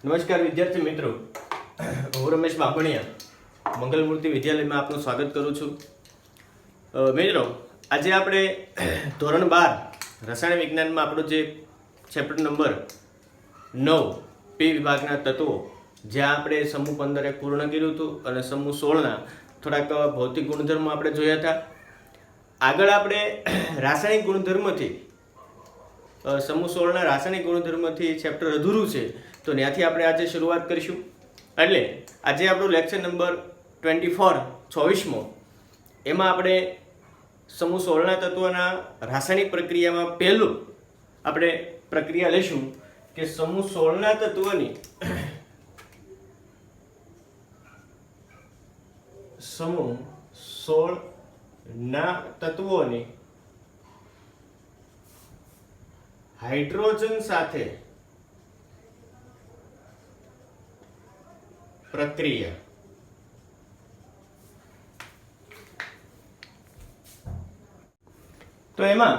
નમસ્કાર વિદ્યાર્થી મિત્રો, હું રમેશ બામણિયા મંગલમૂર્તિ વિદ્યાલયમાં આપનું સ્વાગત કરું છું. મિત્રો, આજે આપણે ધોરણ 12 રસાયણ વિજ્ઞાનમાં આપણું જે ચેપ્ટર નંબર 9 પી વિભાગના તત્વો, જ્યાં આપણે સમૂહ 15 પૂર્ણ કર્યું હતું અને સમૂહ 16ના થોડાક ભૌતિક ગુણધર્મો આપણે જોયા હતા. આગળ આપણે રાસાયણિક ગુણધર્મથી સમૂહ 16ના રાસાયણિક ગુણધર્મથી ચેપ્ટર અધૂરું છે, તો ત્યાંથી આપણે આજે શરૂઆત કરીશું. એટલે આજે આપણું લેક્ચર નંબર 24 24મો, એમાં આપણે સમૂહ 16ના તત્વોના રાસાયણિક પ્રક્રિયામાં પહેલું આપણે પ્રક્રિયા લઈશું કે સમૂહ 16ના તત્વોની સમૂહ 16ના તત્વોની હાઇડ્રોજન સાથે પ્રક્રિયા. તો એમાં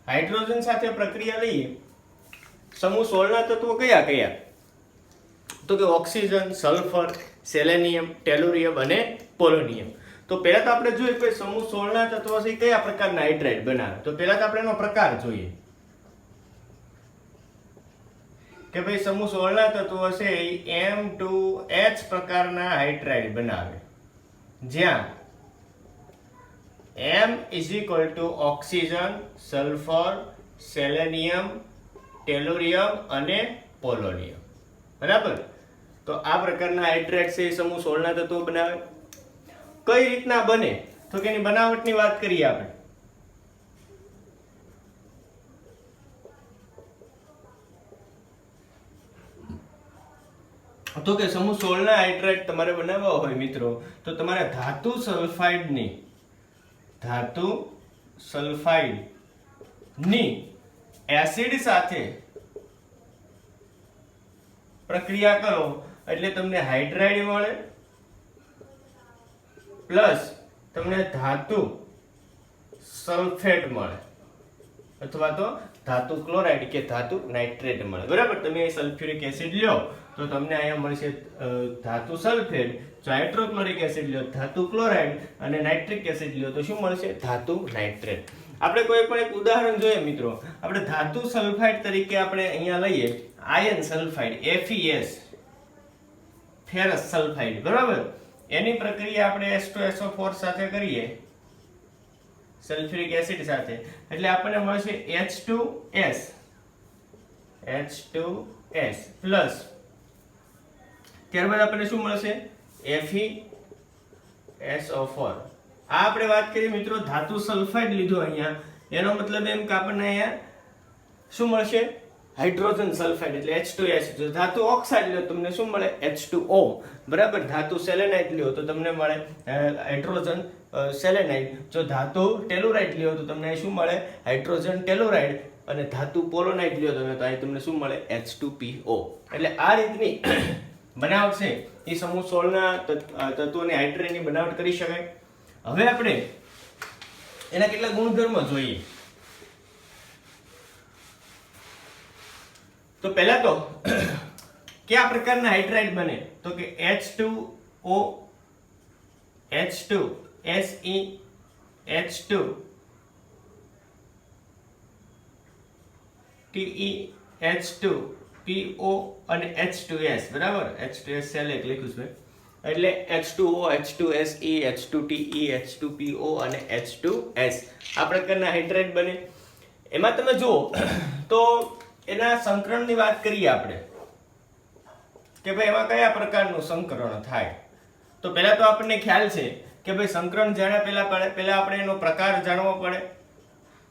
હાઇડ્રોજન સાથે પ્રક્રિયા લઈએ. સમૂહ 16ના તત્વો કયા કયા? તો કે ઓક્સિજન, સલ્ફર, સેલેનિયમ, ટેલુરિયમ અને પોલોનિયમ. તો પહેલા તો આપણે જોઈએ કે સમૂહ 16ના તત્વો છે કયા પ્રકારના હાઇડ્રાઇડ બનાવે. તો પહેલા તો આપણે એનો પ્રકાર જોઈએ કે ભાઈ સમૂહ 16ના તત્વો છે M2H પ્રકારના હાઇડ્રાઇડ બનાવે, જ્યાં M = oxygen, sulphur, selenium, tellurium અને પોલોનિયમ. બરાબર? તો આ પ્રકારના હાઇડ્રાઇડ છે સમૂહ 16ના તત્વો બનાવે. કઈ રીતના બને? તો કે એની બનાવટની વાત કરીએ આપણે. તો કે સમૂહ 16ના હાઇડ્રાઇડ તમારે બનાવવા હોય મિત્રો, તો તમારે ધાતુ સલ્ફાઇડની એસિડ સાથે પ્રક્રિયા કરો એટલે તમને હાઇડ્રાઇડ મળે, પ્લસ તમને ધાતુ સલ્ફેટ મળે, અથવા તો ધાતુ ક્લોરાઇડ કે ધાતુ નાઇટ્રેટ મળે. બરાબર? તમે સલ્ફ્યુરિક એસિડ લ્યો તો તમને અહીંયા મળશે ધાતુ સલ્ફેટ. જો હાઇડ્રોક્લોરિક એસિડ લ્યો ધાતુ ક્લોરાઇડ, અને નાઇટ્રિક એસિડ લ્યો તો શું મળશે? ધાતુ નાઇટ્રેટ. આપણે કોઈ પણ એક ઉદાહરણ જોઈએ મિત્રો. આપણે ધાતુ સલ્ફાઇડ તરીકે આપણે અહીંયા લઈએ iron sulphide, FeS, ferrous sulphide. બરાબર? એની પ્રક્રિયા આપણે H2SO4 સાથે કરીએ, સલ્ફ્યુરિક એસિડ સાથે, એટલે આપણને મળશે H2S પ્લસ ત્યારબાદ આપણને શું મળશે? FeSO4. આ આપણે વાત કરીએ મિત્રો ધાતુ સલ્ફાઇડ લીધો અહીંયા, એનો મતલબ એમ કે આપણને અહીંયા શું મળશે? હાઇડ્રોજન સલ્ફાઇડ એટલે H2S. જો ધાતુ ઓક્સાઇડ લ્યો તમને શું મળે? H2O. બરાબર? ધાતુ સેલેનાઇડ લ્યો તો તમને મળે હાઇડ્રોજન સેલેનાઇડ. જો ધાતુ ટેલુરાઇડ લ્યો તો તમને શું મળે? હાઇડ્રોજન ટેલુરાઇડ. અને ધાતુ પોલોનાઇડ લ્યો તમે તો અહીં તમને શું મળે? H2PO. એટલે આ રીતની બનાવટ છે એ સમૂહ 16ના તત્વોની હાઇડ્રાઇડની બનાવટ કરી શકાય. હવે આપણે એના કેટલા ગુણધર્મો જોઈએ. તો પહેલા તો કયા પ્રકારના હાઇડ્રાઇડ બને? તો કે H2O, H2Se, H2Te, H2PO અને H2S. બરાબર? H2S સેલેક્ટ લખ્યું છે એટલે H2O, H2Se, H2Te, H2PO અને H2S આ પ્રકારના હાઇડ્રાઇડ બને. એમાં તમે જુઓ તો એના સંકરણની વાત કરીએ આપણે કે ભાઈ એમાં કયા પ્રકારનું સંકરણ થાય. તો પહેલા તો આપણને ખ્યાલ છે કે ભાઈ સંકરણ જાણ્યા પહેલા આપણે એનો પ્રકાર જાણવો પડે.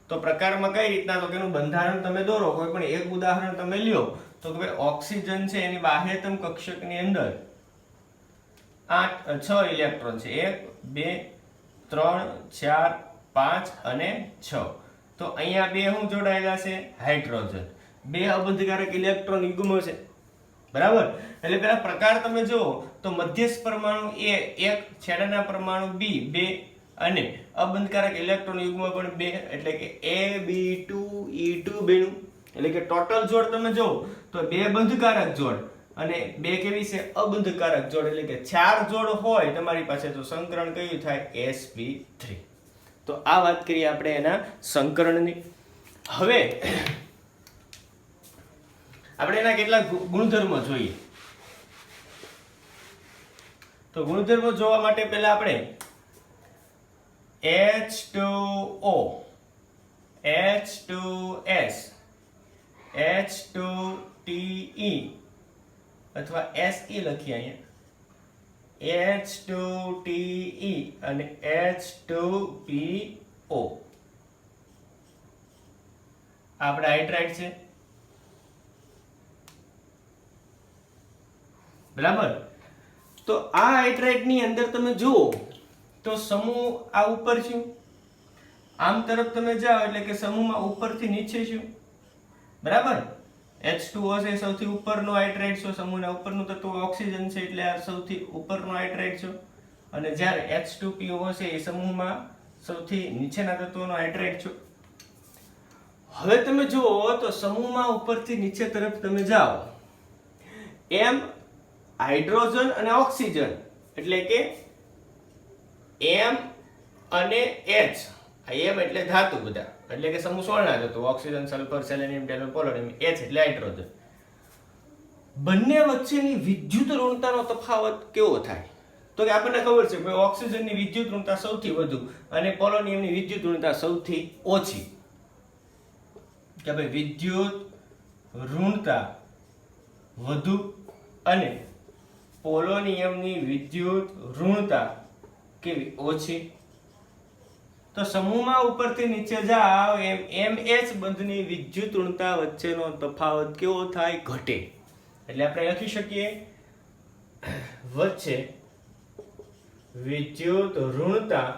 તો પ્રકારમાં કઈ રીતના? તો કે એનું બંધારણ તમે દોરો. કોઈ પણ એક ઉદાહરણ તમે લ્યો તો કે ભાઈ ઓક્સિજન છે એની બાહ્યતમ કક્ષકની અંદર 6 ઇલેક્ટ્રોન છે. 1 2 3 4 5 અને 6. તો અહીંયા બે શું જોડાયેલા છે? હાઇડ્રોજન. બે અબંધકારક ઇલેક્ટ્રોન યુગ્મ છે. બરાબર? એટલે પેલા પ્રકાર તમે જુઓ તો મધ્યસ્થ પરમાણુ A 1, છેડાના પરમાણુ B 2 અને અબંધકારક ઇલેક્ટ્રોન યુગ્મ પણ 2, એટલે કે AB2E2 બન્યું. એટલે કે ટોટલ જોડ તમે જો તો 2 બંધકારક જોડ અને 2 કેવી છે અબંધકારક જોડ, એટલે કે 4 જોડ હોય તમારી પાસે તો સંકરણ કયું થાય sp3. તો આ વાત કરીએ આપણે એના સંકરણની. હવે આપણે એના કેટલાક ગુણધર્મો જોઈએ. તો ગુણધર્મો જોવા માટે પહેલા આપણે H2O, H2S, H2TE અથવા SE લખીએ અહીંયા, H2TE અને H2PO આપણા હાઇડ્રાઇડ છે, બરાબર. તો આ હાઇડ્રાઇડ ની અંદર તમે જુઓ તો સમૂહ આ ઉપર છે, આમ તરફ તમે જાઓ એટલે કે સમૂહમાં ઉપરથી નીચે છે, બરાબર. H2O છે સૌથી ઉપરનો હાઇડ્રાઇડ છે, સમૂહના ઉપરનું તત્વ ઓક્સિજન છે એટલે આ સૌથી ઉપરનો હાઇડ્રાઇડ છે, અને જ્યારે H2PO છે એ સમૂહમાં સૌથી નીચેના તત્વનો હાઇડ્રાઇડ છે. હવે તમે જુઓ તો સમૂહમાં ઉપરથી નીચે તરફ તમે જાઓ એમ હાઇડ્રોજન અને ઓક્સિજન એટલે કે M અને H, M એટલે ધાતુ બધા, એટલે કે સમૂહ 16 ના તત્વો ઓક્સિજન, સલ્ફર, સેલેનિયમ, ટેલોન, પોલોનિયમ, H એટલે હાઇડ્રોજન. બંને વચ્ચેની વિદ્યુત ઋણતાનો તફાવત કેવો થાય? તો કે આપણને ખબર છે કે ઓક્સિજનની વિદ્યુત ઋણતા સૌથી વધુ અને પોલોનિયમની વિદ્યુત ઋણતા સૌથી ઓછી. કે ભાઈ વિદ્યુત ઋણતા વધુ અને પોલોનિયમની વિદ્યુત ઋણતા કેવી ઓછી. તો સમૂહમાં ઉપરથી નીચે જાઓ એમ MH બંધની વિદ્યુત ઋણતા વચ્ચેનો તફાવત કેવો થાય? ઘટે. એટલે આપણે લખી શકીએ વચ્ચે વિદ્યુત ઋણતા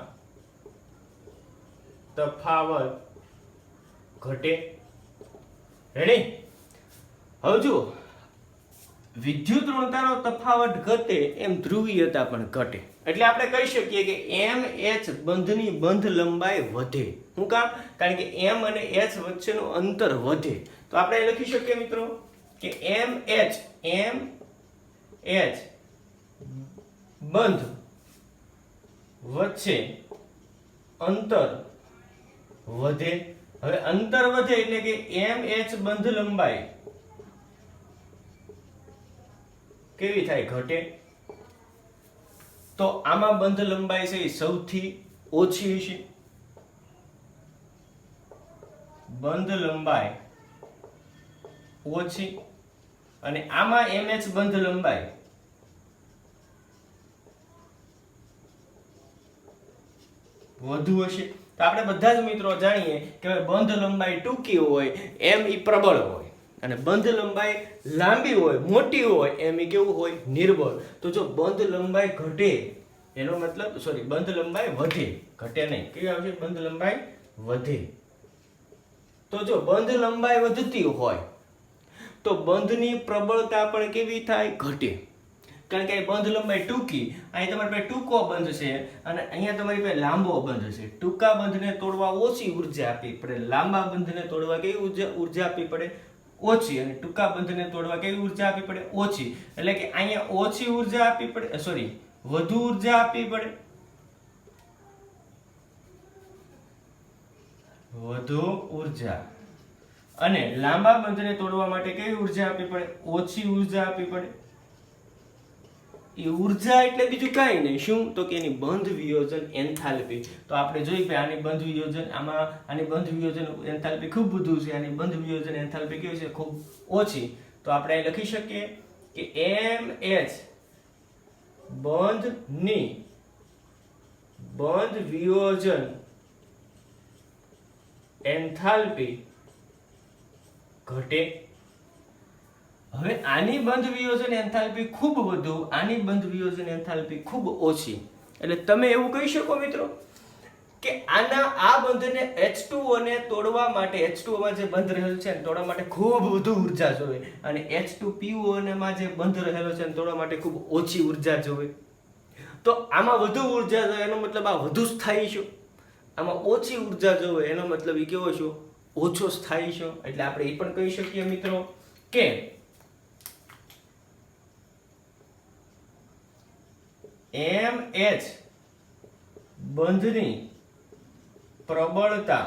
તફાવત ઘટે. રેડી? હવે જુઓ, વિદ્યુત ઋણતાનો તફાવત ઘટે એમ ધ્રુવીયતા પણ ઘટે. એટલે આપણે કહી શકીએ કે MH બંધની બંધ લંબાઈ વધે. શું કામ? કારણ કે M અને H વચ્ચેનું અંતર વધે. તો આપણે લખી શકીએ મિત્રો કે MH બંધ વચ્ચે અંતર વધે. હવે અંતર વધે એટલે કે MH બંધ લંબાઈ કેવી થાય? ઘટે. તો આમાં બંધ લંબાઈ છે એ સૌથી ઓછી હશે. બંધ લંબાઈ ઓછી અને આમાં MH બંધ લંબાઈ વધુ હશે. તો આપણે બધા જ મિત્રો જાણીએ કે બંધ લંબાઈ ટૂંકી હોય એમ ઈ પ્રબળ હોય અને બંધ લંબાઈ લાંબી હોય મોટી હોય એમ ઈ કેવું હોય? નિર્બળ. તો જો બંધ લંબાઈ ઘટે એનો મતલબ બંધ લંબાઈ વધે, ઘટે નહીં. કેવી આવશે? બંધ લંબાઈ વધે. તો જો બંધ લંબાઈ વધતી હોય તો બંધની પ્રબળતા પણ કેવી થાય? ઘટે. કારણ કે બંધ લંબાઈ ટૂંકી, અહીં તમારી પાસે ટૂંકો બંધ છે અને અહીંયા તમારી પાસે લાંબો બંધ છે. ટૂંકા બંધને તોડવા ઓછી ઉર્જા આપવી પડે, લાંબા બંધને તોડવા કેવી ઉર્જા આપવી પડે? ઓછી. અને ટૂંકા બંધને તોડવા કેવી ઉર્જા આપવી પડે? ઓછી. એટલે કે અહીંયા ઓછી ઉર્જા આપવી પડે, વધુ ઉર્જા આપવી પડે, વધુ ઉર્જા. અને લાંબા બંધને તોડવા માટે કેવી ઉર્જા આપવી પડે? ઓછી ઉર્જા આપવી પડે. એ ઉર્જા એટલે બીજું કાંઈ નહીં, શું? તો કે એની બંધ વિયોજન એન્થાલ્પી. તો આપણે જોઈ કે આની બંધ વિયોજન આની બંધ વિયોજન એન્થાલ્પી ખૂબ વધુ છે, આની બંધ વિયોજન એન્થાલ્પી કેવી છે? ખૂબ ઓછી. તો આપણે લખી શકીએ કે MH બંધની બંધ વિયોજન એન્થાલ્પી ઘટે. હવે આની બંધ વિયોજન એન્થાલ્પી ખૂબ વધુ, આની બંધ વિયોજન એન્થાલ્પી ખૂબ ઓછી. એટલે તમે એવું કહી શકો મિત્રો કે આ બંધને H2O ને તોડવા માટે, H2O માં જે બંધ રહેલો છે ને તોડવા માટે ખૂબ વધુ ઉર્જા જોઈએ અને H2PO માં જે બંધ રહેલો છે ને તોડવા માટે ખૂબ ઓછી ઉર્જા જોઈએ. તો આમાં વધુ ઉર્જા જોઈએ એનો મતલબ આ વધુ સ્થાયી છે, આમાં ઓછી ઉર્જા જોઈએ એનો મતલબ એ કેવો છે? ઓછો સ્થાયી છે, એટલે આપણે એ પણ કહી શકીએ મિત્રો કે MH બંધની પ્રબળતા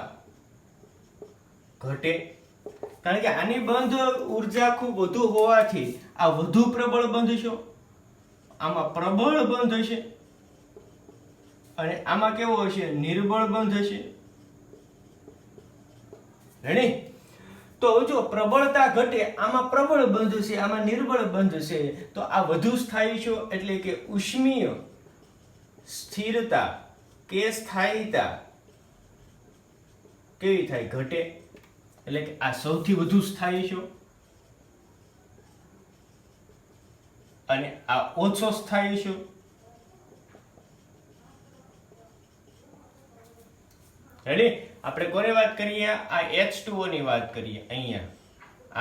ઘટે, કારણ કે આની બંધ ઉર્જા ખૂબ વધુ હોવાથી આ વધુ પ્રબળ બંધ છે, આમાં પ્રબળ બંધ હશે અને આમાં કેવો હશે? નિર્બળ બંધ હશે. રેડી? તો જો પ્રબળતા ઘટે, આમાં પ્રબળ બંધ છે, આમાં નિર્બળ બંધ છે, તો આ વધુ સ્થાયી છે, એટલે કે ઉષ્મીય સ્થિરતા કે સ્થાયીતા કેવી થાય? ઘટે. એટલે કે આ સૌથી વધુ સ્થાયી છે અને આ ઓછો સ્થાયી છે. રેડી? આપણે કોની વાત કરીએ? આ H2O ની વાત કરીએ અહીંયા.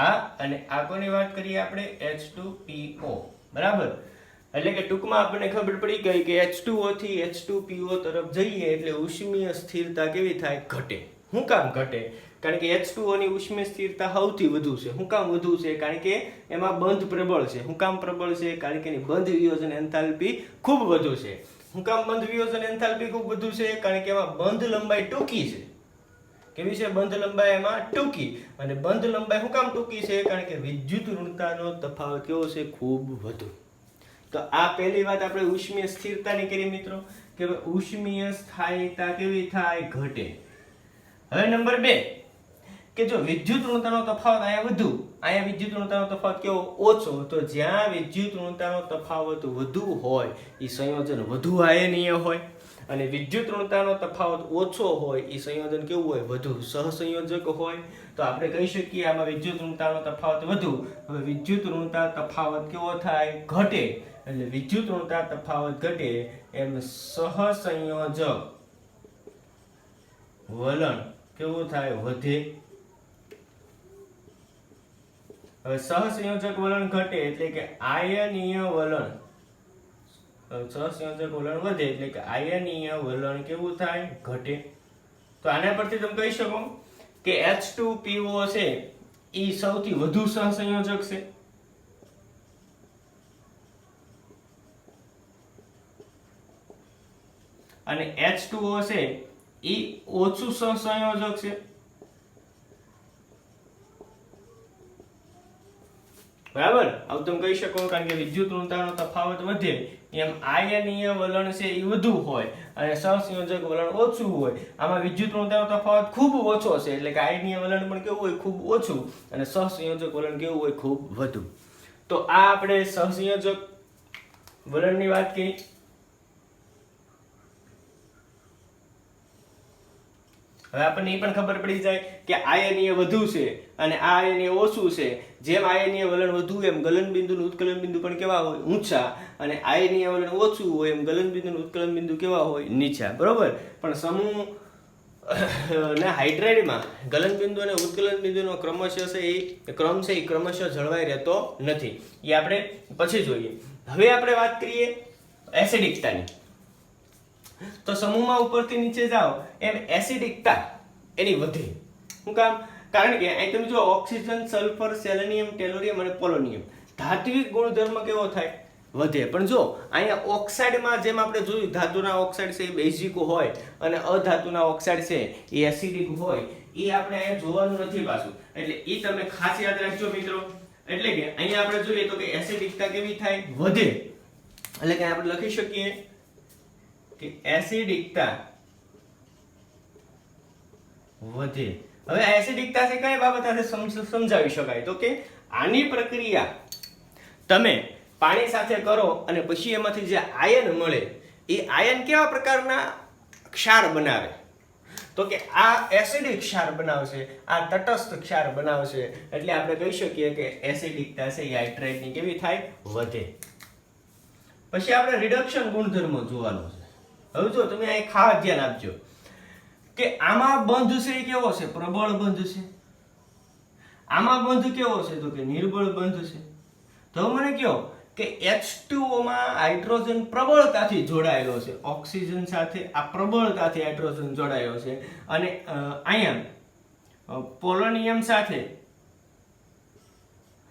આ અને આ કોની વાત કરીએ આપણે? H2PO. બરાબર? એટલે કે ટૂંકમાં આપણને ખબર પડી ગઈ કે H2O થી H2PO તરફ જઈએ એટલે ઉષ્મીય સ્થિરતા કેવી થાય? ઘટે. શું કામ ઘટે? કારણ કે H2O ની ઉષ્મીય સ્થિરતા સૌથી વધુ છે. શું કામ વધુ છે? કારણ કે એમાં બંધ પ્રબળ છે. શું કામ પ્રબળ છે? કારણ કે એની બંધ વિયોજન એન્થાલ્પી ખૂબ વધુ છે. શું કામ બંધ વિયોજન એન્થાલ્પી ખૂબ વધુ છે? કારણ કે એમાં બંધ લંબાઈ ટૂંકી છે. કેવી છે? બંધ લંબાઈ એમાં ટૂંકી. અને બંધ લંબાઈ શું કામ ટૂંકી છે? કારણ કે વિદ્યુત ઋણતાનો તફાવત કેવો છે? ખૂબ વધુ. તો આ પહેલી વાત આપણે ઉષ્મીય સ્થિરતાની કરી મિત્રો, કે ઉષ્મીય સ્થાયીતા કેવી થાય? ઘટે. હવે નંબર 2, કે જો વિદ્યુત ઋણતાનો તફાવત અહીંયા વધુ, અહીંયા વિદ્યુત ઋણતાનો તફાવત કેવો? ઓછો. તો જ્યાં વિદ્યુત ઋણતાનો તફાવત વધુ હોય એ સંયોજન વધુ આયનીય હોય, અને વિદ્યુત ઋણતાનો તફાવત ઓછો હોય એ સંયોજન કેવું હોય? વધુ સહસંયોજક હોય. તો આપણે કહી શકીએ આમાં વિદ્યુત ઋણતાનો તફાવત વધુ. હવે વિદ્યુત ઋણતા તફાવત કેવો થાય? ઘટે. એટલે વિદ્યુત ઋણતા તફાવત ઘટે એમ સહસંયોજક વલણ કેવું થાય? વધે. હવે સહસંયોજક વલણ ઘટે એટલે કે આયનીય વલણ, સહસંયોજક વલણ વધે એટલે કે આયનીય વલણ કેવું થાય? ઘટે. તો આના પરથી તમે કહી શકો કે H2PO છે એ સૌથી વધુ સહસંયોજક છે, અને H2O છે એ ઓછું સહસંયોજક છે. બરાબર? આવું તમે કહી શકો, કારણ કે વિદ્યુત ઋણતાનો તફાવત વધે એમ આયનીય વલણ છે એ વધુ હોય અને સહસંયોજક વલણ ઓછું હોય. આમાં વિદ્યુત ઋણતાનો તફાવત ખૂબ ઓછો છે, એટલે કે આયનીય વલણ પણ કેવું હોય? ખૂબ ઓછું, અને સહસંયોજક વલણ કેવું હોય? ખૂબ વધુ. તો આ આપણે સહસંયોજક વલણની વાત કરી. હવે આપણને એ પણ ખબર પડી જાય કે આયનીય વધુ છે અને આ આયનીય ઓછું છે. જેમ આયનીય વલણ વધુ એમ ગલન બિંદુ અને ઉત્કલન બિંદુ પણ કેવા હોય? ઊંચા. અને આયનીય વલણ ઓછું હોય એમ ગલન બિંદુ અને ઉત્કલન બિંદુ કેવા હોય? નીચા. બરોબર? પણ સમૂહ ના હાઇડ્રાઇડમાં ગલન બિંદુ અને ઉત્કલન બિંદુનો ક્રમશઃ છે એ ક્રમ છે એ ક્રમશઃ જળવાઈ રહેતો નથી. એ આપણે પછી જોઈએ. હવે આપણે વાત કરીએ એસિડિકતાની. તો સમૂહમાં ઉપરથી નીચે જાઓ એમ એસિડિકતા એની વધે. શું કામ? કારણ કે અહીં તમે જો ઓક્સિજન, સલ્ફર, સેલેનિયમ, ટેલોરિયમ અને પોલોનિયમ ધાત્વિક ગુણધર્મ કેવો થાય? વધે. પણ જો અહીંયા ઓક્સાઇડમાં જેમ આપણે જોયું ધાતુના ઓક્સાઇડ છે એ બેઝિક હોય અને અધાતુના ઓક્સાઇડ છે એ એસિડિક હોય, એ આપણે અહીંયા જોવાનું નથી પાછું. એટલે એ તમે ખાસ યાદ રાખજો મિત્રો. એટલે કે અહીંયા આપણે જોઈએ તો કે એસિડિકતા કેવી થાય? વધે. એટલે કે આપણે લખી શકીએ કે એસિડિકતા વધે. હવે આ એસિડિકતા છે કઈ બાબત સાથે સમજાવી શકાય? તો કે આની પ્રક્રિયા તમે પાણી સાથે કરો અને પછી એમાંથી જે આયન મળે એ આયન કેવા પ્રકારના ક્ષાર બનાવે? તો કે આ એસિડિક ક્ષાર બનાવશે, આ તટસ્થ ક્ષાર બનાવશે. એટલે આપણે કહી શકીએ કે એસિડિકતા છે એ હાઇડ્રાઇડની કેવી થાય? વધે. પછી આપણે રિડક્શન ગુણધર્મ જોવાનો છે. હવે જો તમે અહીં ખાસ ધ્યાન આપજો કે આમાં બંધ છે એ કેવો છે? પ્રબળ બંધ છે. આમાં બંધ કેવો છે? તો કે નિર્બળ બંધ છે. તો મને કહો કે H2O માં હાઇડ્રોજન પ્રબળતાથી જોડાયેલો છે, ઓક્સિજન સાથે આ પ્રબળતાથી હાઇડ્રોજન જોડાયેલો છે, અને અહીંયા પોલોનિયમ સાથે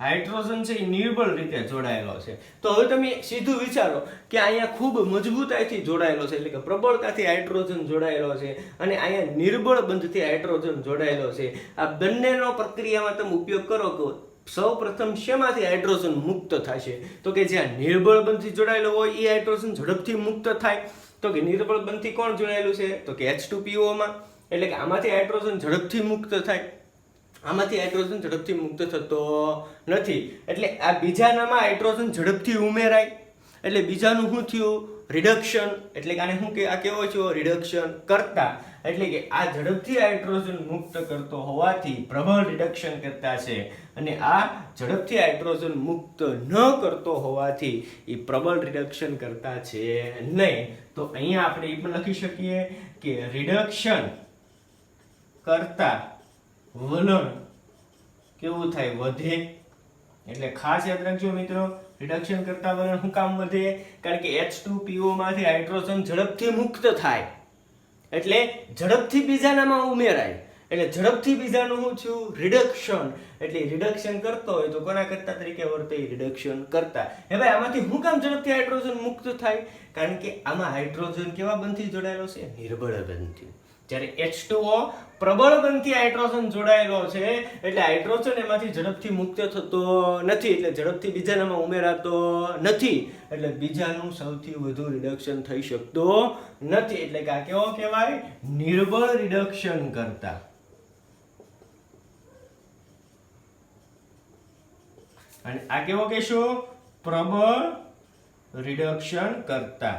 હાઇડ્રોજન છે એ નિર્બળ રીતે જોડાયેલો છે. તો હવે તમે સીધું વિચારો કે અહીંયા ખૂબ મજબૂતાઈથી જોડાયેલો છે, એટલે કે પ્રબળતાથી હાઇડ્રોજન જોડાયેલો છે, અને અહીંયા નિર્બળ બંધથી હાઇડ્રોજન જોડાયેલો છે. આ બંનેનો પ્રક્રિયામાં તમે ઉપયોગ કરો કે સૌ પ્રથમ શેમાંથી હાઇડ્રોજન મુક્ત થશે? તો કે જ્યાં નિર્બળ બંધથી જોડાયેલો હોય એ હાઇડ્રોજન ઝડપથી મુક્ત થાય. તો કે નિર્બળ બંધથી કોણ જોડાયેલું છે? તો કે H2PO માં. એટલે કે આમાંથી હાઇડ્રોજન ઝડપથી મુક્ત થાય, આમાંથી હાઇડ્રોજન ઝડપથી મુક્ત થતો નથી. એટલે આ બીજાનામાં હાઇડ્રોજન ઝડપથી ઉમેરાય, એટલે બીજાનું શું થયું? રિડક્શન. એટલે કે આને શું કે આ કેવો છે? રિડક્શન કરતા. એટલે કે આ ઝડપથી હાઇડ્રોજન મુક્ત કરતો હોવાથી પ્રબળ રિડક્શન કરતા છે, અને આ ઝડપથી હાઇડ્રોજન મુક્ત ન કરતો હોવાથી એ પ્રબળ રિડક્શન કરતા છે નહીં. તો અહીંયા આપણે એ પણ લખી શકીએ કે રિડક્શન કરતા વલણ કેવું થાય? વધે. એટલે ખાસ યાદ રાખજો મિત્રો, રિડક્શન કરતા વલણ શું કામ વધે? કારણ કે H2PO માંથી હાઇડ્રોજન ઝડપથી મુક્ત થાય, એટલે ઝડપથી બીજાનામાં ઉમેરાય, એટલે ઝડપથી બીજાનું શું થયું? રિડક્શન. એટલે રિડક્શન કરતો હોય તો કોના કરતા તરીકે વર્તે? રિડક્શન કરતા. હવે આમાંથી શું કામ ઝડપથી હાઇડ્રોજન મુક્ત થાય? કારણ કે આમાં હાઇડ્રોજન કેવા બંધથી જોડાયેલો છે? નિર્બળ બંધથી. જ્યારે H2O પ્રબળ બંધથી હાઇડ્રોજન જોડાયેલો છે, એટલે હાઇડ્રોજન એમાંથી ઝડપથી મુક્ત થતો નથી, એટલે ઝડપથી બીજાનામાં ઉમેરાતો નથી, એટલે બીજાનું સૌથી વધુ રિડક્શન થઈ શકતો નથી. એટલે કે આ કેવો કહેવાય? નિર્બળ રિડક્શન કરતા. અને આ કેવો કહેશો? પ્રબળ રિડક્શન કરતા.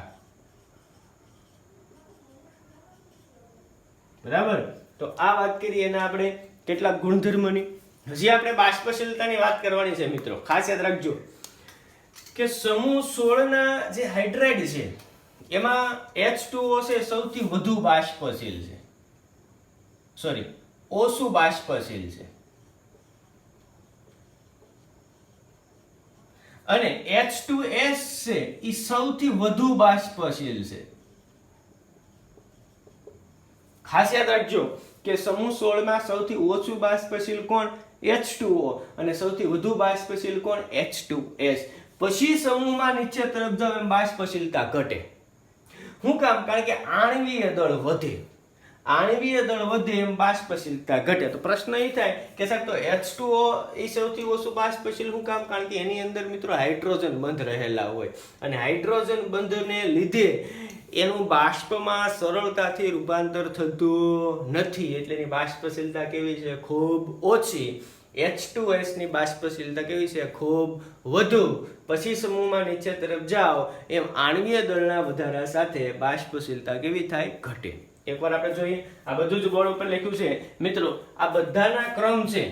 બરાબર. તો આ વાત કરી એના આપણે કેટલાક ગુણધર્મની. હજી આપણે બાષ્પશીલતાની વાત કરવાની છે મિત્રો. ખાસ યાદ રાખજો કે સમૂહ 16 ના જે હાઇડ્રાઇડ છે એમાં H2O છે સૌથી વધુ બાષ્પશીલ છે, સોરી ઓછું બાષ્પશીલ છે, અને H2S છે એ સૌથી વધુ બાષ્પશીલ છે. ખાસ યાદ રાખજો કે સમૂહ 16 માં સૌથી ઓછું બાષ્પશીલ કોણ? H2O. અને સૌથી વધુ બાષ્પશીલ કોણ? H2S. પછી સમૂહમાં નીચે તરફ જાવ એમ બાષ્પશીલતા ઘટે. શું કામ? કારણ કે આણ્વીય દળ વધે, આણ્વીય દળ વધે એમ બાષ્પશીલતા ઘટે. તો પ્રશ્ન એ થાય કે સાહેબ તો H2O એ સૌથી ઓછું બાષ્પશીલ શું કામ? કારણ કે એની અંદર મિત્રો હાઇડ્રોજન બંધ રહેલા હોય, અને હાઇડ્રોજન બંધને લીધે એનું બાષ્પમાં સરળતાથી રૂપાંતર થતું નથી, એટલે એની બાષ્પશીલતા કેવી છે? ખૂબ ઓછી. H2S ની બાષ્પશીલતા કેવી છે? ખૂબ વધુ. પછી સમૂહમાં નીચે તરફ જાઓ એમ આણ્વીય દળના વધારા સાથે બાષ્પશીલતા કેવી થાય? ઘટે. એકવાર આપણે જોઈએ. આ બધું જ બોર્ડ ઉપર લખ્યું છે મિત્રો. આ બધાના ક્રમ છે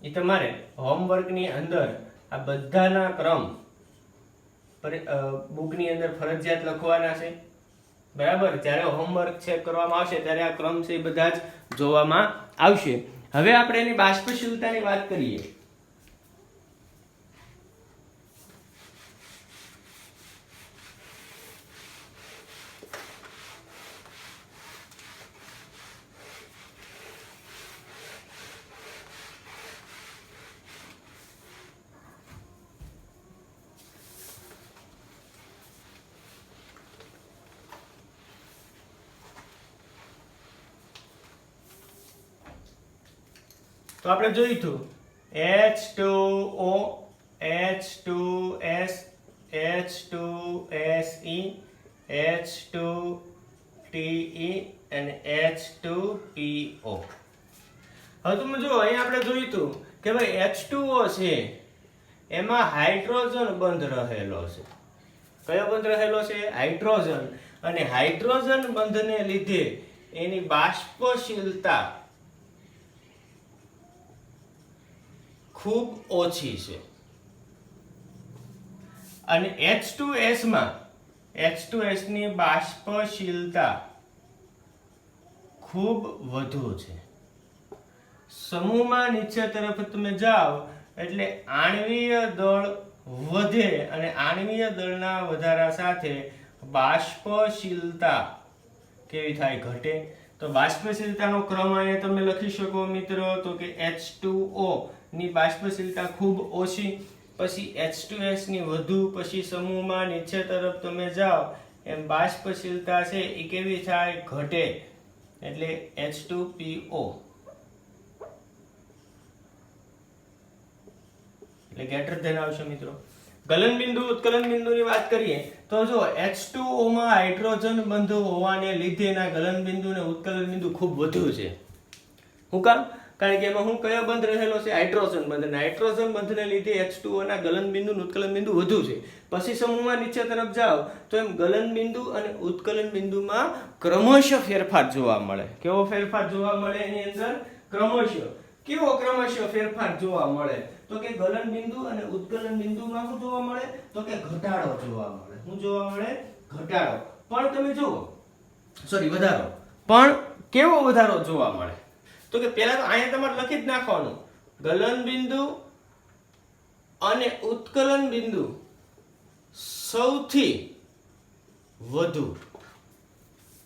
એ તમારે હોમવર્કની અંદર આ બધાના ક્રમ બુકની અંદર ફરજિયાત લખવાના છે. બરાબર. જ્યારે હોમવર્ક ચેક કરવામાં આવશે ત્યારે આ ક્રમ છે એ બધા જ જોવામાં આવશે. હવે આપણે એની બાષ્પશીલતાની વાત કરીએ. તો આપણે જોયું હતું H2O, H2S, H2SE, H2TE અને H2PO. હવે તમે જો અહીંયા આપણે જોયું હતું કે ભાઈ H2O છે એમાં હાઇડ્રોજન બંધ રહેલો છે. કયો બંધ રહેલો છે? હાઇડ્રોજન. અને હાઇડ્રોજન બંધને લીધે એની બાષ્પશીલતા ખૂબ ઓછી છે. અને H2S માં H2S ની બાષ્પશીલતા ખૂબ વધુ છે. સમૂહમાં નીચે તરફ તમે જાઓ એટલે આણ્વીય દળ વધે, અને આણ્વીય દળના વધારા સાથે બાષ્પશીલતા કેવી થાય? ઘટે. તો બાષ્પશીલતાનો ક્રમ અહીંયા તમે લખી શકો મિત્રો, તો કે H2O ની બાષ્પશીલતા ખૂબ ઓછી, પછી H2S ની વધુ, પછી સમૂહમાં નીચે તરફ તમે જાઓ એમ બાષ્પશીલતા છે એ કેવી થાય? ઘટે, એટલે H2PO, એટલે ગ્રેટર ધેન આવશે મિત્રો. ગલન બિંદુ ઉત્કલન બિંદુની વાત કરીએ તો જો H2O માં હાઇડ્રોજન બંધ હોવાને લીધે એના ગલન બિંદુ અને ઉત્કલન બિંદુ ખૂબ વધુ છે. શું કામ? કારણ કે એમાં હું કયો બંધ રહેલો છે? હાઇડ્રોજન બંધ. અને હાઇડ્રોજન બંધને લીધે H2O ના ગલન બિંદુ અને ઉત્કલન બિંદુ વધુ છે. પછી સમૂહમાં નીચે તરફ જાઓ તો એમ ગલન બિંદુ અને ઉત્કલન બિંદુમાં ક્રમશઃ ફેરફાર જોવા મળે. કેવો ફેરફાર જોવા મળે એની અંદર? ક્રમશઃ. કેવો ક્રમશઃ ફેરફાર જોવા મળે? તો કે ગલન બિંદુ અને ઉત્કલન બિંદુમાં શું જોવા મળે? તો કે ઘટાડો જોવા મળે. શું જોવા મળે? ઘટાડો. પણ તમે જુઓ, સોરી વધારો. પણ કેવો વધારો જોવા મળે? તો કે પહેલા તો અહીંયા તમારે લખી જ નાખવાનું, ગલન બિંદુ અને ઉત્કલન બિંદુ સૌથી વધુ.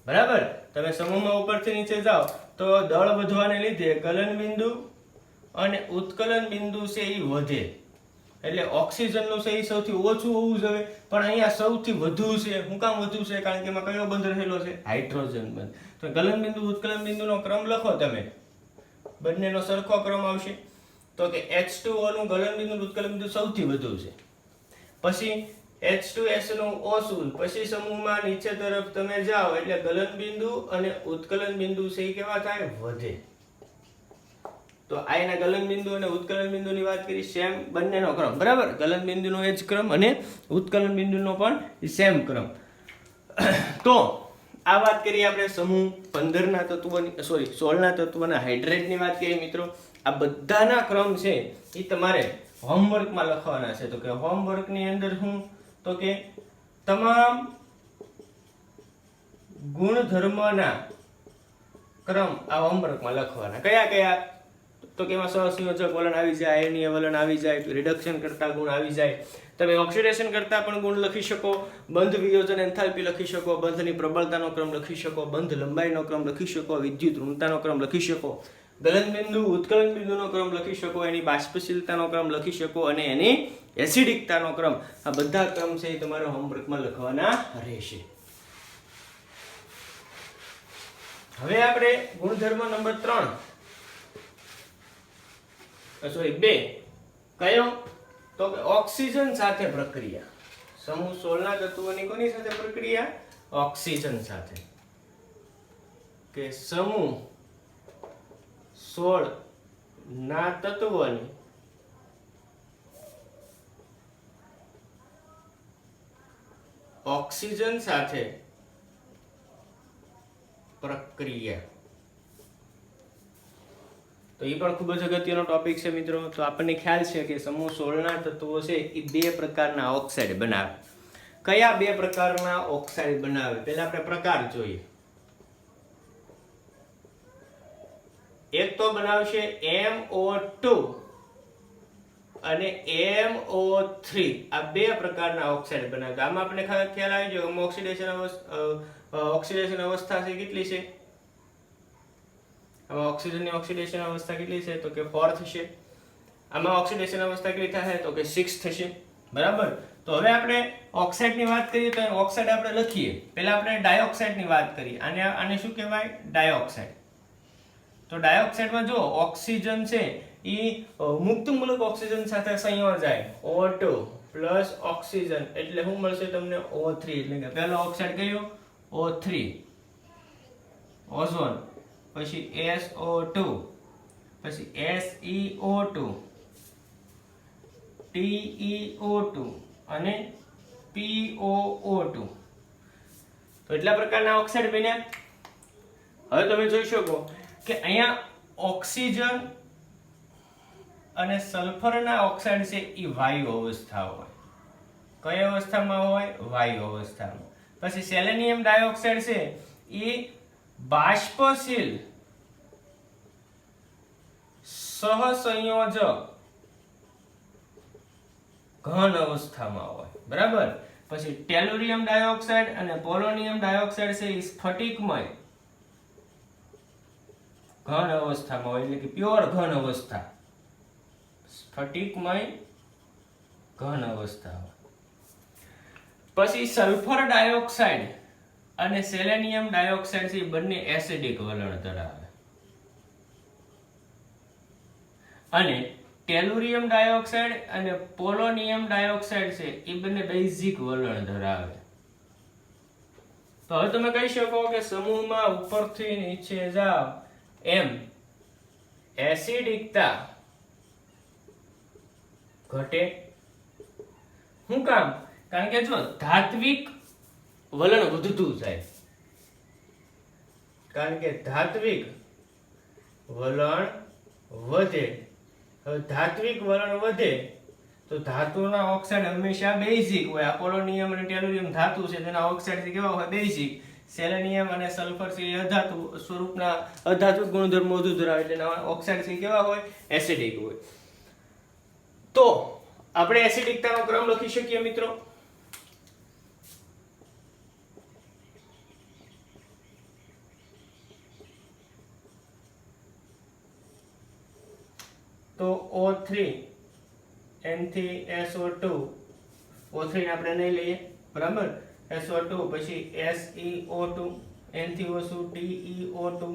બરાબર? તમે સમૂહમાં ઉપરથી નીચે જાઓ તો દળ વધવાને લીધે ગલન બિંદુ અને ઉત્કલન બિંદુ છે એ વધે, એટલે ઓક્સિજનનું છે એ સૌથી ઓછું હોવું જોઈએ, પણ અહીંયા સૌથી વધુ છે. શું કામ વધુ છે? કારણ કે એમાં કયો બંધ રહેલો છે? હાઇડ્રોજન બંધ. તો ગલન બિંદુ ઉત્કલન બિંદુનો ક્રમ લખો તમે, બંનેનો સરખો ક્રમ આવશે. તો કે H2O નું ગલન બિંદુ ઉત્કલન બિંદુ સૌથી વધુ છે, પછી H2S નું ઓછું, પછી સમૂહમાં નીચે તરફ તમે જાઓ એટલે ગલન બિંદુ અને ઉત્કલન બિંદુ છે એ કેવા થાય? વધે. તો આ એના ગલન બિંદુ અને ઉત્કલન બિંદુની વાત કરી, સેમ બંનેનો ક્રમ. બરાબર? ગલન બિંદુનો એ જ ક્રમ અને ઉત્કલન બિંદુનો પણ સેમ ક્રમ. તો આ વાત કરીએ આપણે સમૂહ 15 ના તત્વોની, સોરી 16 ના તત્વોના હાઇડ્રેટની વાત કરીએ મિત્રો. આ બધાના ક્રમ છે એ તમારે હોમવર્કમાં લખવાના છે. તો કે હોમવર્કની અંદર હું, તો કે તમામ ગુણધર્મના ક્રમ આ હોમવર્કમાં લખવાના. કયા કયા? તો કે એમાં સહસંયોજક વલણ આવી જાય, આયનીય વલણ આવી જાય, રિડક્શન કરતા ગુણ આવી જાય. તમે ઓક્સિડેશન કરતા પણ ગુણ લખી શકો, બંધ વિયોજન એન્થાલ્પી લખી શકો, બંધની પ્રબળતાનો ક્રમ લખી શકો, બંધ લંબાઈનો ક્રમ લખી શકો, વિદ્યુત ઋણતાનો ક્રમ લખી શકો, ગલન બિંદુ ઉત્કલન બિંદુનો ક્રમ લખી શકો, એની બાષ્પશીલતાનો ક્રમ લખી શકો અને એની એસિડિકતાનો ક્રમ. આ બધા ક્રમ છે એ તમારે હોમવર્કમાં લખવાના રહેશે. હવે આપણે ગુણધર્મ નંબર 3, સોરી 2, કયો? તો કે ઓક્સિજન સાથે પ્રક્રિયા. સમૂહ 16 ના તત્વોની કોની સાથે પ્રક્રિયા? ઓક્સિજન સાથે. કે સમૂહ 16 ના તત્વોની ઓક્સિજન સાથે પ્રક્રિયા. તો એ પણ ખૂબ જ અગત્યનો ટોપિક છે મિત્રો. તો આપણને ખ્યાલ છે કે સમૂહ 16 ના તત્વો છે એ 2 પ્રકારના ઓક્સાઇડ બનાવે. કયા 2 પ્રકારના ઓક્સાઇડ બનાવે? પહેલા આપણે પ્રકાર જોઈએ. એક તો બનાવશે MO2 અને MO3. આ 2 પ્રકારના ઓક્સાઇડ બનાવે. આમાં આપણે ખ્યાલ આવી ગયો ઓક્સિડેશન અવસ્થા છે કેટલી છે? આમાં ઓક્સિજનની ઓક્સિડેશન અવસ્થા કેટલી છે? તો કે 4 થશે. આમાં ઓક્સિડેશન અવસ્થા કેટલી થાય? તો કે 6 થશે. બરાબર? તો હવે આપણે ઓક્સાઇડની વાત કરીએ તો ઓક્સાઇડ આપણે લખીએ. પહેલા આપણે ડાયોક્સાઇડની વાત કરીએ. આને શું કહેવાય? ડાયોક્સાઇડ. તો ડાયોક્સાઇડમાં જો ઓક્સિજન છે એ મુક્તમૂલક ઓક્સિજન સાથે સંયોજાય, O2 પ્લસ ઓક્સિજન એટલે શું મળશે તમને? O3. એટલે કે પહેલો ઓક્સાઇડ કયો? O3, ઓઝોન, પછી SO2, પછી SeO2, TeO2 અને POO2. તો એટલા પ્રકારના ઓક્સાઇડ બન્યા. હવે તમે જોઈ શકો કે અહીંયા ઓક્સિજન અને સલ્ફરના ઓક્સાઇડ છે એ વાયુ અવસ્થા હોય. કઈ અવસ્થામાં હોય? વાયુ અવસ્થામાં. પછી સેલેનિયમ ડાયોક્સાઇડ છે એ બાષ્પશીલ સહસંયોજક ઘન અવસ્થામાં હોય. બરાબર? પછી ટેલુરિયમ ડાયોક્સાઇડ અને પોલોનિયમ ડાયોક્સાઇડ છે એ સ્ફટિકમય ઘન અવસ્થામાં હોય, એટલે કે પ્યોર ઘન અવસ્થા, સ્ફટિકમય ઘન અવસ્થા હોય. પછી સલ્ફર ડાયોક્સાઇડ અને સેલેનિયમ ડાયોક્સાઇડ છે બંને એસિડિક વલણ ધરાવે, અને ટેલુરિયમ ડાયોક્સાઇડ અને પોલોનિયમ ડાયોક્સાઇડ છે એ બંને બેઝિક વલણ ધરાવે. તો હવે તમે કહી શકો કે સમૂહમાં ઉપરથી નીચે જાવ એમ એસિડિકતા ઘટે. શું કામ? કારણ કે જો ધાત્વિક વલણ વધતું જાય, કારણ કે ધાત્વિક વલણ વધે. હવે ધાત્વિક વલણ વધે તો ધાતુના ઓક્સાઇડ હંમેશા બેઝિક હોય. આ પોલોનિયમ અને ટેલુરિયમ ધાતુ છે, તેના ઓક્સાઇડ કેવા હોય? બેઝિક. સેલેનિયમ અને સલ્ફર છે એ અધાતુ સ્વરૂપના અધાતુ ગુણધર્મો વધુ ધરાવે, એટલે એના ઓક્સાઇડ છે કેવા હોય? એસિડિક હોય. તો આપણે એસિડિકતાનો ક્રમ લખી શકીએ મિત્રો. તો O3 N થી SO2, O3 ને આપણે નહીં લઈએ, બરાબર, SO2 પછી SeO2, N થી O2 TeO2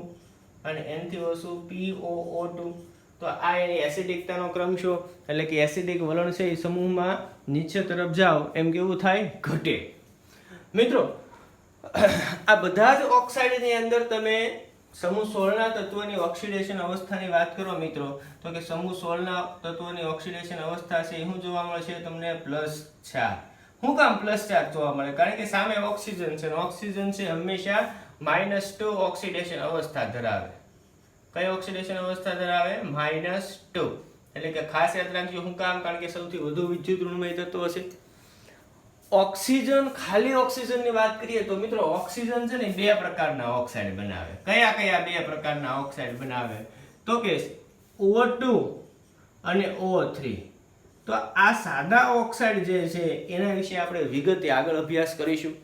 અને N થી O2 POO2. તો આ એની એસિડિકતાનો ક્રમ છે, એટલે કે એસિડિક વલણ છે એ સમૂહમાં નીચે તરફ જાઓ એમ કેવું થાય? ઘટે. મિત્રો આ બધા જ ઓક્સાઇડની અંદર તમે સમૂહ 16 ના તત્વોની ઓક્સિડેશન અવસ્થાની વાત કરો મિત્રો, તો કે સમૂહ 16 ના તત્વોની ઓક્સિડેશન અવસ્થા છે એ શું જોવા મળે છે તમને? +4. શું કામ +4 જોવા મળે? કારણ કે સામે ઓક્સિજન છે, ઓક્સિજન છે હંમેશા -2 ઓક્સિડેશન અવસ્થા ધરાવે. કઈ ઓક્સિડેશન અવસ્થા ધરાવે? -2. એટલે કે ખાસ યાદ રાખજો. શું કામ? કારણ કે સૌથી વધુ વિદ્યુત ઋણમય તત્વ છે ઓક્સિજન. ખાલી ઓક્સિજનની વાત કરીએ તો મિત્રો ઓક્સિજન છે ને 2 પ્રકારના ઓક્સાઇડ બનાવે. કયા કયા 2 પ્રકારના ઓક્સાઇડ બનાવે? તો કે O2 અને O3. તો આ સાદા ઓક્સાઇડ જે છે એના વિશે આપણે વિગતે આગળ અભ્યાસ કરીશું.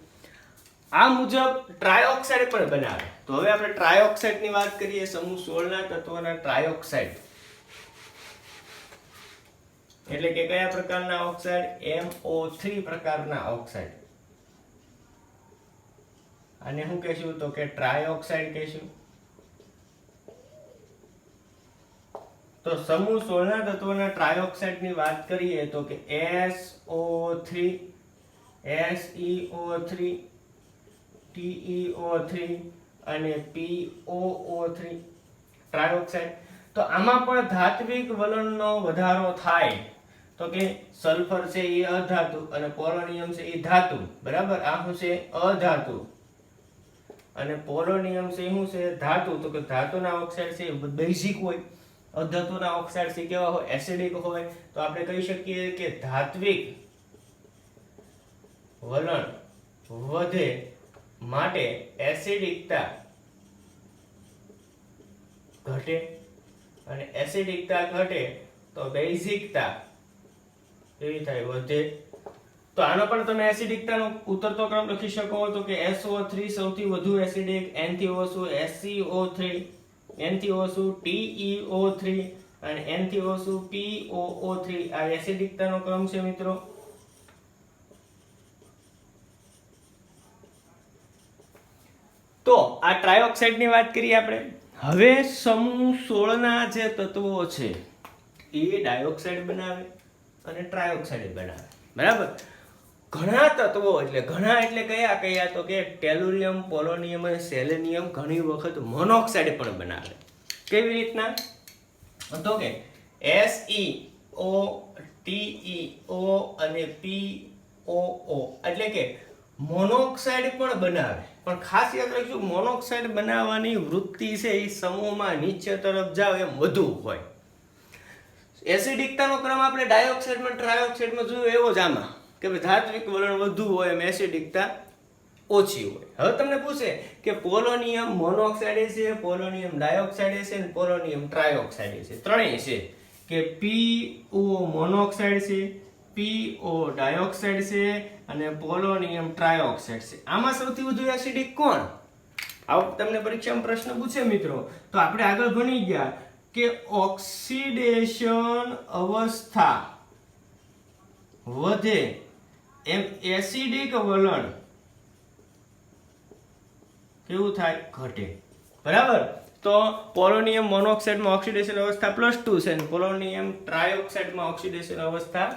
આ મુજબ ટ્રાયોક્સાઇડ પણ બનાવે. તો હવે આપણે ટ્રાયોક્સાઇડની વાત કરીએ. સમૂહ 16 ના તત્વોના ટ્રાયોક્સાઇડ એટલે કે કયા પ્રકારના ઓક્સાઇડ? MO3 પ્રકારના ઓક્સાઇડ. આને શું કહેશું? તો કે ટ્રાયોક્સાઇડ કહેશું. તો સમૂહ 16 ના તત્વોના ટ્રાયોક્સાઇડની વાત કરીએ તો કે SO3, SeO3, TeO3 અને POO3 ટ્રાયોક્સાઇડ. તો આમાં પણ ધાત્વિક વલણનો વધારો થાય. તો કે સલ્ફર છે એ અધાતુ અને પોલોનિયમ છે એ ધાતુ, બરાબર. આ શું છે? અધાતુ. અને પોલોનિયમ છે શું છે? ધાતુ. તો કે ધાતુના ઓક્સાઇડ છે બેઝિક હોય, અધાતુના ઓક્સાઇડ છે કેવા હોય? એસિડિક હોય. તો આપણે કહી શકીએ કે ધાત્વિક વલણ વધે માટે એસિડિકતા ઘટે, અને એસિડિકતા ઘટે તો બેઝિકતા કેવી થાય? વધે. તો આનો પણ તમે એસિડિકતાનો ઉતરતો ક્રમ લખી શકો. તો કે SO3 સૌથી વધુ એસિડિક, N થી O2 SeO3, N થી O2 TeO3 અને N થી O2 POO3. આ એસિડિકતાનો ક્રમ છે મિત્રો. તો આ ટ્રાયોક્સાઇડની વાત કરીએ આપણે. હવે સમૂહ 16 ના જે તત્વો છે એ ડાયોક્સાઇડ બનાવે અને ટ્રાયોક્સાઇડ બનાવે, બરાબર. ઘણા તત્વો એટલે ઘણા એટલે કયા કયા? તો કે ટેલુરિયમ, પોલોનિયમ અને સેલેનિયમ ઘણી વખત મોનોક્સાઇડ પણ બનાવે. કેવી રીતના? તો કે SeO, TeO અને POO એટલે કે મોનોક્સાઇડ પણ બનાવે. પણ ખાસ યાદ રાખજો, મોનોક્સાઇડ બનાવવાની વૃત્તિ છે એ સમૂહમાં નીચે તરફ જાવ એમ વધુ હોય. એસિડિકતાનો ક્રમ આપણે ડાયોક્સાઇડમાં ટ્રાયોક્સાઇડમાં જોયો એવો જ આમાં, કે ધાત્વિક વલણ વધુ હોય એમ એસિડિકતા ઓછી હોય. હવે તમને પૂછે કે પોલોનિયમ મોનોક્સાઇડ છે, પોલોનિયમ ડાયોક્સાઇડ છે અને પોલોનિયમ ટ્રાયોક્સાઇડ છે. ત્રણેય છે કે PO મોનોક્સાઇડ છે, PO ડાયોક્સાઇડ છે અને પોલોનિયમ ટ્રાયોક્સાઇડ છે. આમાં સૌથી વધુ એસિડિક કોણ? આવો તમને પરીક્ષામાં પ્રશ્ન પૂછે મિત્રો તો આપણે આગળ ભણી ગયા કે ઓક્સિડેશન અવસ્થા વધે એમ એસિડિક વલણ કેવું થાય? ઘટે. બરાબર. તો પોલોનિયમ મોનોક્સાઇડમાં ઓક્સિડેશન અવસ્થા +2 છે અને પોલોનિયમ ટ્રાયોક્સાઇડમાં ઓક્સિડેશન અવસ્થા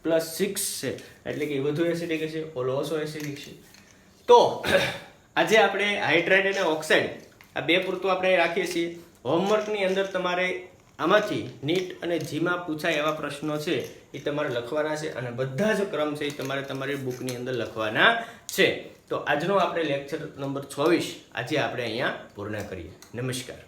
+6 છે. એટલે કે વધુ એસિડિક છે, ઓલો ઓછો એસિડિક છે. તો આજે આપણે હાઇડ્રાઇડ અને ઓક્સાઇડ આ બે પૂરતું આપણે રાખીએ છીએ. હોમવર્કની અંદર તમારે આમાંથી નીટ અને જીમાં પૂછાય એવા પ્રશ્નો છે એ તમારે લખવાના છે અને બધા જ ક્રમ છે એ તમારે તમારી બુકની અંદર લખવાના છે. તો આજનો આપણે લેક્ચર નંબર 26 આજે આપણે અહીંયા પૂર્ણ કરીએ. નમસ્કાર.